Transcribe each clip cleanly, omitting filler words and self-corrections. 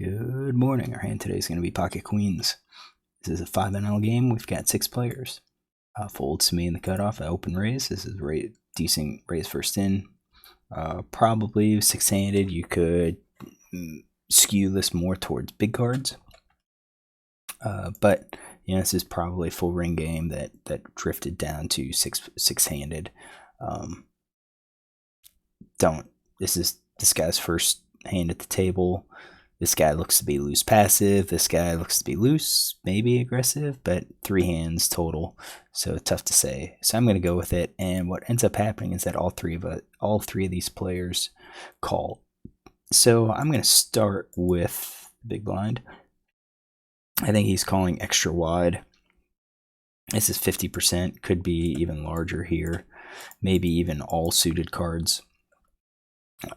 Good morning. Our hand today is going to be Pocket Queens. This is a 5NL game. We've got 6 players. Folds to me in the cutoff. I open raise. This is decent raise first in. Probably 6-handed. You could skew this more towards big cards. But this is probably a full ring game that drifted down to six-handed. This guy's first hand at the table. This guy looks to be loose passive. This guy looks to be loose, maybe aggressive, but 3 hands total, so tough to say. So I'm going to go with it, and what ends up happening is that all three of these players call. So I'm going to start with big blind. I think he's calling extra wide. This is 50%, could be even larger here, maybe even all suited cards.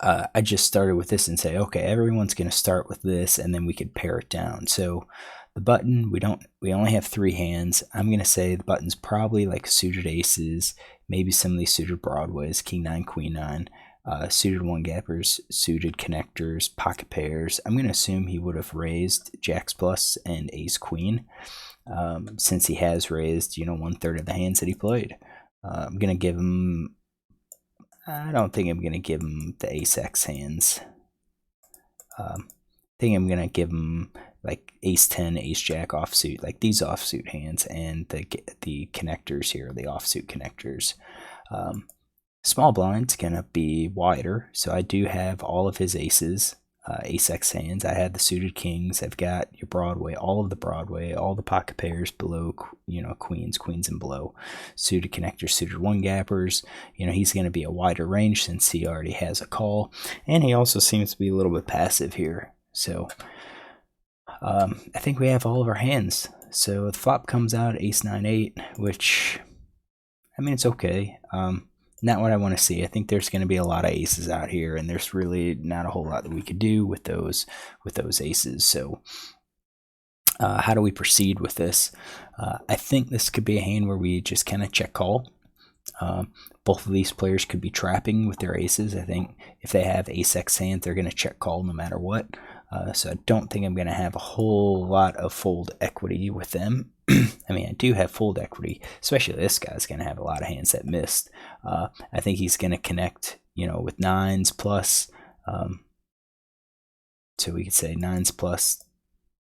I just started with this and say, okay, everyone's going to start with this, and then we could pare it down. So the button, we only have 3 hands. I'm going to say the button's probably like suited aces, maybe some of these suited broadways, king 9, queen 9, suited 1-gappers, suited connectors, pocket pairs. I'm going to assume he would have raised jacks plus and ace queen, since he has raised 1/3 of the hands that he played. I'm going to give him, I don't think I'm going to give him the ace-x hands. I think I'm going to give him like ace-10, ace-jack offsuit, like these offsuit hands, and the connectors here, the offsuit connectors. Small blind's going to be wider, so I do have all of his aces, ace-x hands. I have the suited kings. I've got your Broadway, all of the Broadway, all the pocket pairs below, queens and below. Suited connectors, suited 1-gappers. He's going to be a wider range since he already has a call, and he also seems to be a little bit passive here. So I think we have all of our hands. So the flop comes out ace 9-8, which, I mean, it's okay. Not what I want to see. I think there's going to be a lot of aces out here, and there's really not a whole lot that we could do with those aces. So how do we proceed with this? I think this could be a hand where we just kind of check call. Both of these players could be trapping with their aces. I think if they have ace-x hand, they're going to check call no matter what. So I don't think I'm going to have a whole lot of fold equity with them. I mean, I do have fold equity, especially this guy's going to have a lot of hands that missed. I think he's going to connect, with 9s plus. So we could say 9s plus,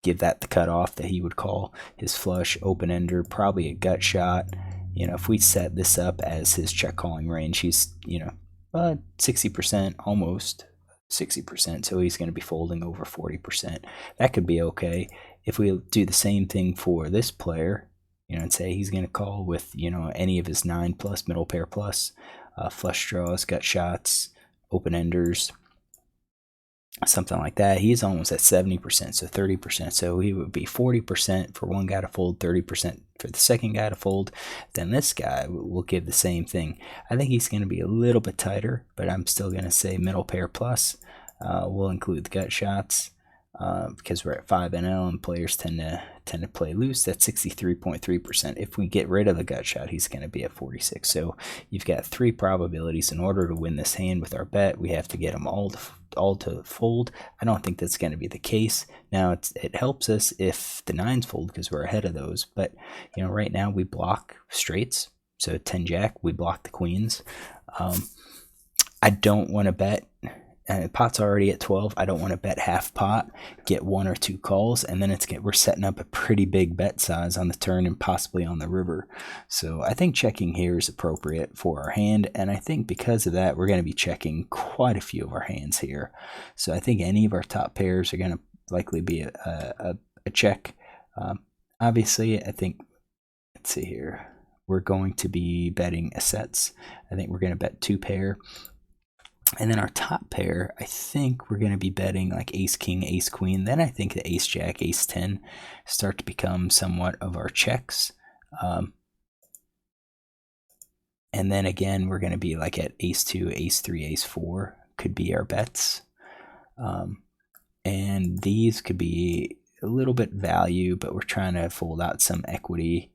give that the cutoff that he would call his flush, open-ender, probably a gut shot. If we set this up as his check calling range, he's, 60%, almost 60%, so he's going to be folding over 40%. That could be okay. If we do the same thing for this player, and say he's going to call with, any of his 9 plus, middle pair plus, flush draws, gut shots, open-enders, something like that, he's almost at 70%, so 30%. So he would be 40% for one guy to fold, 30% for the second guy to fold. Then this guy will give the same thing. I think he's going to be a little bit tighter, but I'm still going to say middle pair plus. We'll include the gut shots because we're at 5NL and players tend to play loose. That's 63.3%. If we get rid of the gut shot, he's going to be at 46. So you've got 3 probabilities. In order to win this hand with our bet, we have to get them all to fold. I don't think that's going to be the case. Now it helps us if the 9s fold because we're ahead of those, but right now we block straights. So 10 jack, we block the queens. I don't want to bet. Pot's already at 12. I don't want to bet half pot, get 1 or 2 calls, and then we're setting up a pretty big bet size on the turn and possibly on the river. So I think checking here is appropriate for our hand, and I think because of that, we're going to be checking quite a few of our hands here. So I think any of our top pairs are going to likely be a check. Obviously, I think, let's see here, we're going to be betting sets. I think we're going to bet 2 pair. And then our top pair, I think we're going to be betting like ace-king, ace-queen. Then I think the ace-jack, ace-10 start to become somewhat of our checks. And then again, we're going to be like at ace-2, ace-3, ace-4 could be our bets. And these could be a little bit value, but we're trying to fold out some equity.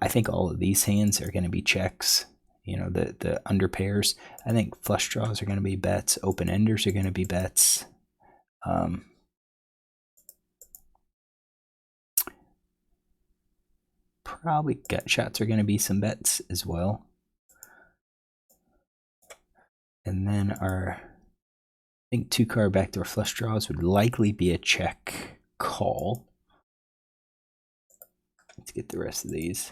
I think all of these hands are going to be checks. The under pairs. I think flush draws are going to be bets. Open enders are going to be bets. probably gut shots are going to be some bets as well. And then our, I think 2-card backdoor flush draws would likely be a check call. Let's get the rest of these.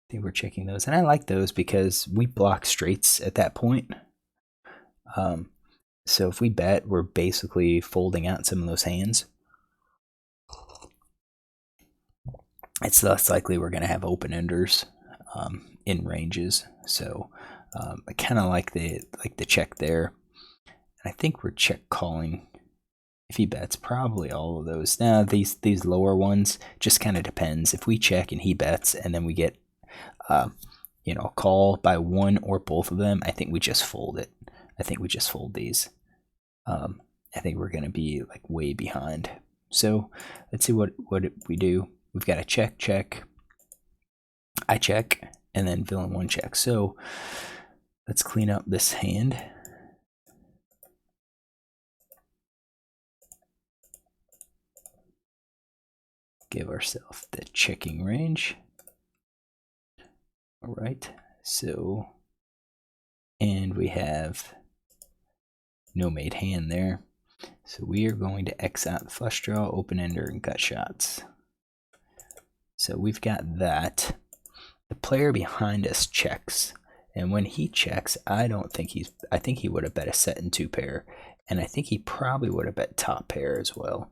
I think we're checking those, and I like those because we block straights at that point. So if we bet, we're basically folding out some of those hands. It's less likely we're going to have open enders in ranges. So I kind of like the check there. And I think we're check calling. If he bets, probably all of those. Now these lower ones just kind of depends. If we check and he bets, and then we get a call by one or both of them, I think we just fold it. I think we just fold these. I think we're going to be like way behind. So let's see what we do. We've got a check. I check, and then villain 1 check. So let's clean up this hand. Give ourselves the checking range. All right, so, and we have no made hand there. So we are going to X out the flush draw, open ender, and gut shots. So we've got that. The player behind us checks. And when he checks, I think he would have bet a set and 2 pair. And I think he probably would have bet top pair as well.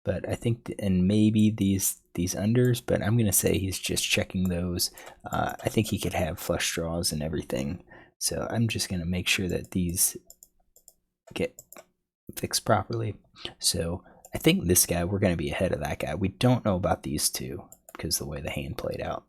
But I think, and maybe these unders, but I'm going to say he's just checking those. I think he could have flush draws and everything. So I'm just going to make sure that these get fixed properly. So I think this guy, we're going to be ahead of that guy. We don't know about these two because of the way the hand played out.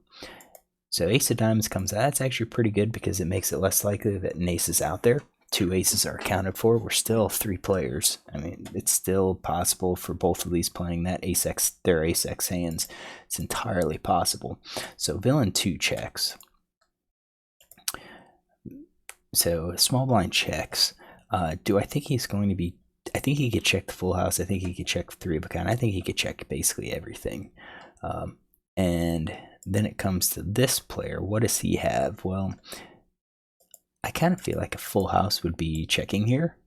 So ace of diamonds comes out. That's actually pretty good because it makes it less likely that an ace is out there. 2 aces are accounted for. We're still 3 players. I mean, it's still possible for both of these playing that ace-x, their ace-x hands. It's entirely possible. So villain 2 checks. So small blind checks. Do I think he's going to be? I think he could check the full house. I think he could check 3 of a kind. I think he could check basically everything. And then it comes to this player. What does he have? Well, I kind of feel like a full house would be checking here.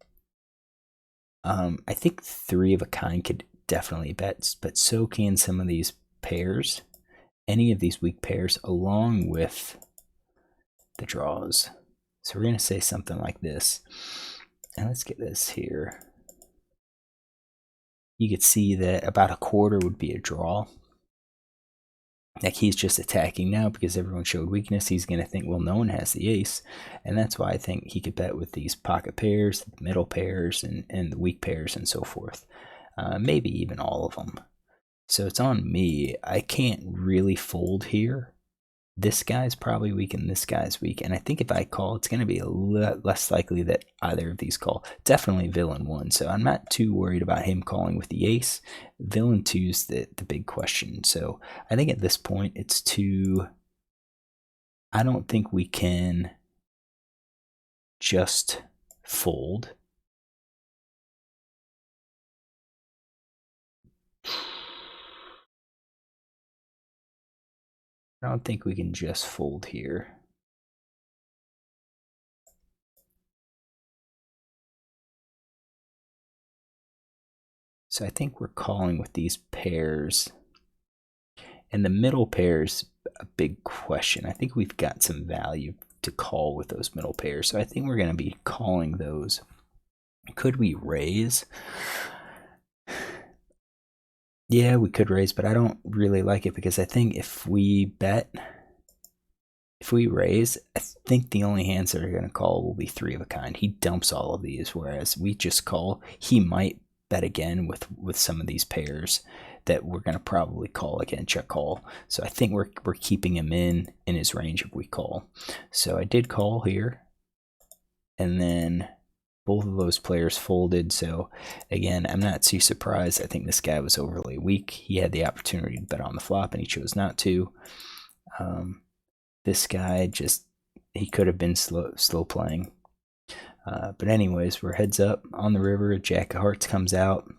I think 3 of a kind could definitely bet, but so can some of these pairs. Any of these weak pairs along with the draws. So we're going to say something like this. And let's get this here. You could see that about a quarter would be a draw. Like he's just attacking now because everyone showed weakness. He's going to think, well, no one has the ace. And that's why I think he could bet with these pocket pairs, the middle pairs, and the weak pairs and so forth. Maybe even all of them. So it's on me. I can't really fold here. This guy's probably weak and this guy's weak. And I think if I call, it's going to be a lot less likely that either of these call. Definitely villain 1. So I'm not too worried about him calling with the ace. Villain 2's the big question. So I think at this point it's too... I don't think we can just fold. I don't think we can just fold here. So I think we're calling with these pairs. And the middle pair's a big question. I think we've got some value to call with those middle pairs. So I think we're going to be calling those. Could we raise? Yeah, we could raise, but I don't really like it because I think if we raise, I think the only hands that are going to call will be 3 of a kind. He dumps all of these, whereas we just call. He might bet again with some of these pairs that we're going to probably call again, check call. So I think we're keeping him in his range if we call. So I did call here, and then both of those players folded. So again, I'm not too surprised. I think this guy was overly weak. He had the opportunity to bet on the flop and he chose not to. This guy he could have been slow playing. But anyways, we're heads up on the river. Jack of hearts comes out.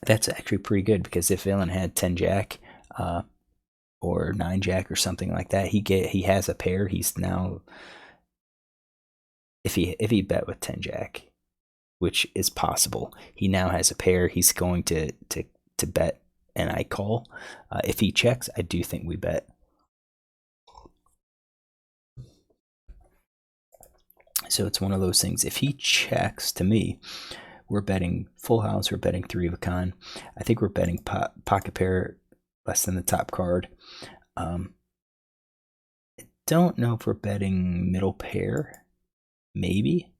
That's actually pretty good, because if villain had 10 jack or 9 jack or something like that, he has a pair. He's now, if he bet with 10 jack, which is possible, he now has a pair. He's going to bet, and I call. If he checks, I do think we bet. So it's one of those things. If he checks, to me, we're betting full house. We're betting 3 of a kind. I think we're betting pocket pair less than the top card. I don't know if we're betting middle pair. Maybe.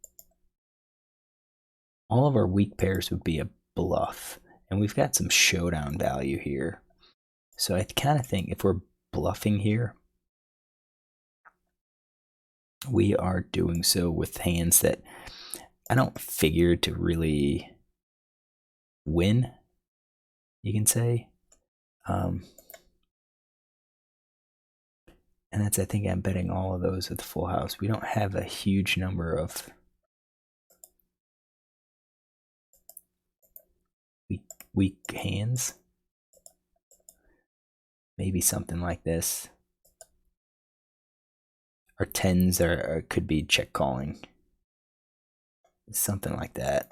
All of our weak pairs would be a bluff, and we've got some showdown value here. So I kind of think if we're bluffing here, we are doing so with hands that I don't figure to really win, you can say. And that's, I think I'm betting all of those with the full house. We don't have a huge number of weak hands. Maybe something like this. Our tens could be check calling. Something like that.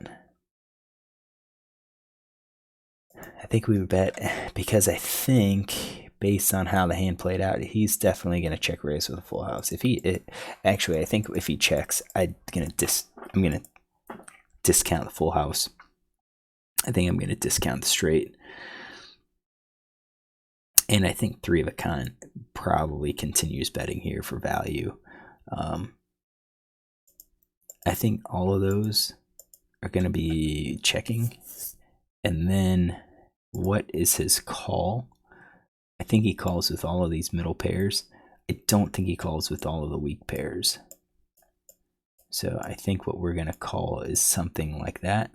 I think we would bet, because I think based on how the hand played out, he's definitely going to check raise with a full house. Actually, I think if he checks, I'm gonna discount the full house. I think I'm gonna discount the straight, and I think 3 of a kind probably continues betting here for value. I think all of those are going to be checking, and then what is his call? I think he calls with all of these middle pairs. I don't think he calls with all of the weak pairs. So I think what we're going to call is something like that.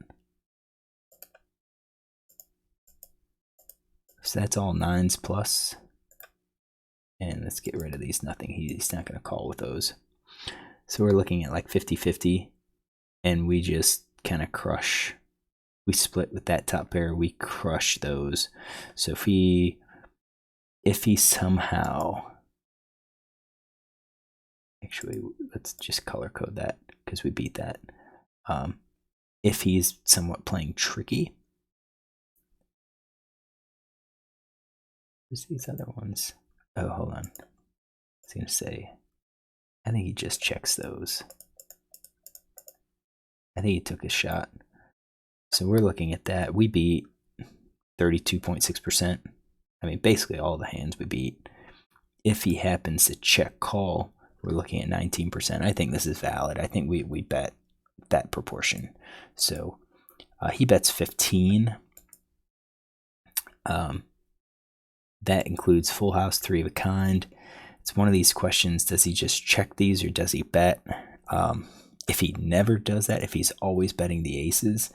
So that's all 9s plus. And let's get rid of these nothing. He's not going to call with those. So we're looking at like 50-50, and we just kind of crush. We split with that top pair. We crush those. So if he somehow, actually, let's just color code that because we beat that. If he's somewhat playing tricky, where's these other ones? Oh, hold on. I was gonna say, I think he just checks those. I think he took a shot. So we're looking at that. We beat 32.6%. I mean, basically all the hands we beat. If he happens to check call, we're looking at 19%. I think this is valid. I think we bet that proportion. So he bets 15. That includes full house, 3 of a kind. It's one of these questions, does he just check these or does he bet? If he never does that, if he's always betting the aces,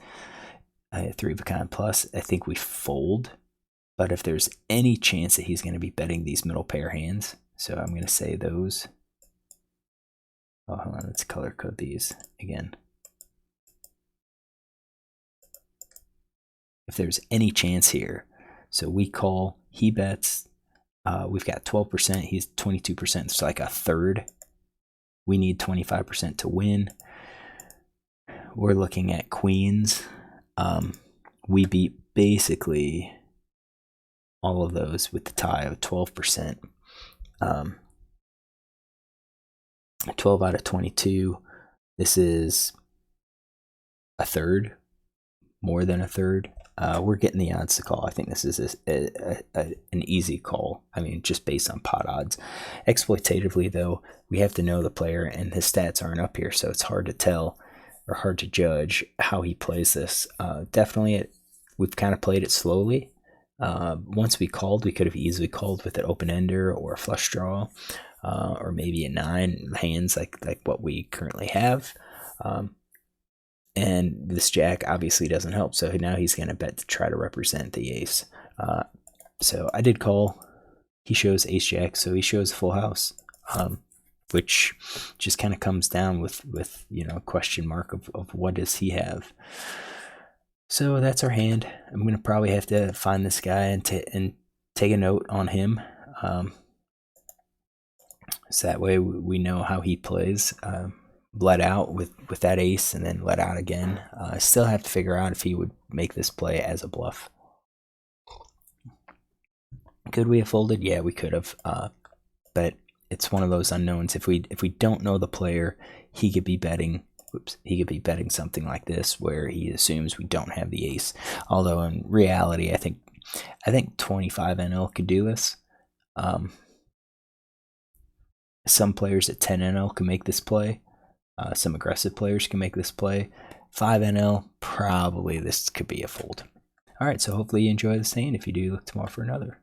3 of a kind plus, I think we fold. But if there's any chance that he's going to be betting these middle pair hands, so I'm going to say those. Oh, hold on, let's color code these again. If there's any chance here, so we call, he bets, we've got 12%, he's 22%, so like a third. We need 25% to win. We're looking at queens. We beat basically all of those with the tie of 12%. 12 out of 22. This is a third, more than a third. We're getting the odds to call. I think this is an easy call. I mean, just based on pot odds. Exploitatively, though, we have to know the player, and his stats aren't up here, so it's hard to tell or hard to judge how he plays this. Definitely, we've kind of played it slowly. Once we called, we could have easily called with an open ender or a flush draw, or maybe a 9 hands like what we currently have. And this jack obviously doesn't help, so now he's going to bet to try to represent the ace. So I did call. He shows ace jack, so he shows full house, which just kind of comes down with question mark of what does he have. So that's our hand. I'm gonna probably have to find this guy and take a note on him, so that way we know how he plays. Let out with that ace, and then let out again. I still have to figure out if he would make this play as a bluff. Could we have folded? Yeah, we could have. But it's one of those unknowns. If we don't know the player, he could be betting. Oops, he could be betting something like this where he assumes we don't have the ace. Although in reality, I think 25 NL could do this. Some players at 10 NL can make this play. Some aggressive players can make this play. 5 NL, probably this could be a fold. All right, so hopefully you enjoy this hand. If you do, look tomorrow for another.